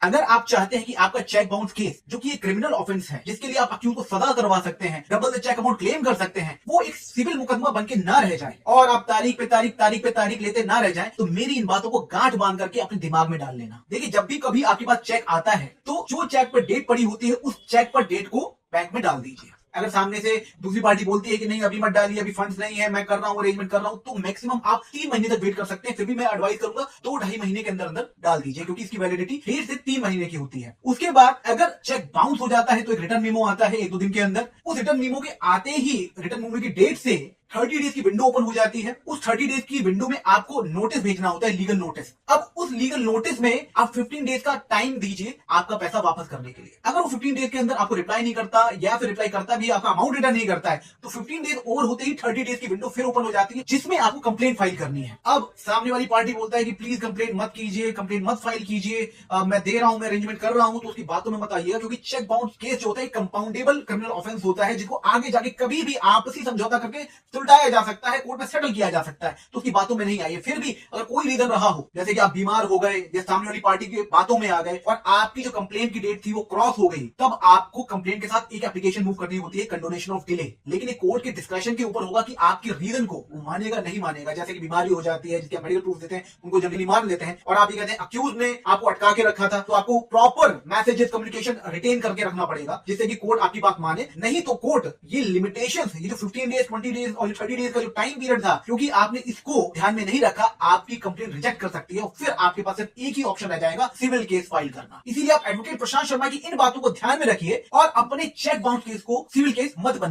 अगर आप चाहते हैं कि आपका चेक बाउंस केस, जो कि एक क्रिमिनल ऑफेंस है, जिसके लिए आप अक्यूज को सजा करवा सकते हैं, double the cheque amount claim कर सकते हैं, वो एक सिविल मुकदमा बन के ना रह जाए और आप तारीख पे तारीख लेते ना रह जाए, तो मेरी इन बातों को गांठ बांध करके अपने दिमाग में डाल लेना। देखिए, जब भी कभी आपके पास चेक आता है, तो जो चेक पर डेट पड़ी होती है, उस चेक पर डेट को बैंक में डाल दीजिए। अगर सामने से दूसरी पार्टी बोलती है कि नहीं अभी मत डालिए, अभी फंड्स नहीं है, मैं कर रहा हूं, अरेंजमेंट कर रहा हूं, तो मैक्सिमम आप 3 महीने तक वेट कर सकते हैं। फिर भी मैं एडवाइस करूंगा 2-2.5 महीने के अंदर अंदर डाल दीजिए, क्योंकि इसकी वैलिडिटी 1.5 से 3 महीने की होती है। उसके बाद अगर चेक बाउंस हो जाता है तो एक रिटर्न मेमो आता है 1-2 दिन के अंदर। उस रिटर्न मेमो के आते ही रिटर्न मेमो की डेट से 30 डेज की विंडो ओपन हो जाती है। उस 30 डेज की विंडो में आपको नोटिस भेजना होता है, लीगल नोटिस। अब उस लीगल नोटिस में आप 15 डेज का टाइम दीजिए आपका पैसा वापस करने के लिए। अगर वो 15 डेज के अंदर आपको रिप्लाई नहीं करता, या फिर रिप्लाई करता भी आपका अमाउंट रिटर्न नहीं करता है, तो 15 डेज ओवर होते ही 30 डेज की विंडो फिर ओपन हो जाती है, जिसमें आपको कंप्लेंट फाइल करनी है। अब सामने वाली पार्टी बोलता है कि प्लीज कंप्लेंट मत कीजिए, कंप्लेंट मत फाइल कीजिए, मैं दे रहा हूं, मैं अरेंजमेंट कर रहा हूं, तो उसकी बातों में मत आइएगा, क्योंकि चेक बाउंस केस जो होता है कंपाउंडेबल क्रिमिनल ऑफेंस होता है, जिसको आगे जाके कभी भी आपसी समझौता करके सुलटाया जा सकता है, कोर्ट में सेटल किया जा सकता है। तो उसकी बातों में नहीं आइए। फिर भी अगर कोई रीजन रहा हो, जैसे कि आप बीमार हो गए या सामने वाली पार्टी की बातों में आ गए और आपकी जो कंप्लेंट की डेट थी वो क्रॉस हो गई, तब आपको कंप्लेंट के साथ एक एप्लीकेशन मूव करनी होती है, कंडोनेशन ऑफ डिले। लेकिन ये कोर्ट के डिस्क्रेशन के ऊपर होगा कि आपके रीजन को वो मानेगा नहीं मानेगा। जैसे कि बीमारी हो जाती है, जिसके आप मेडिकल प्रूफ देते हैं, उनको जनरली मान लेते हैं, और आप ये कहते हैं अक्यूज ने आपको अटका के रखा था, तो आपको प्रॉपर मैसेजेस कम्युनिकेशन रिटेन करके रखना पड़ेगा, जिससे कि कोर्ट आपकी बात माने। नहीं तो कोर्ट ये लिमिटेशन, ये जो 15 डेज 20 डेज और 30 डेज का जो टाइम पीरियड था, क्योंकि आपने इसको ध्यान में नहीं रखा, आपकी कंप्लेंट रिजेक्ट कर सकती है और फिर आपके पास सिर्फ एक ही ऑप्शन रह जाएगा, सिविल केस फाइल करना। इसीलिए आप एडवोकेट प्रशांत शर्मा की इन बातों को ध्यान में रखिए और अपने चेक बाउंस केस को सिविल केस मत बनने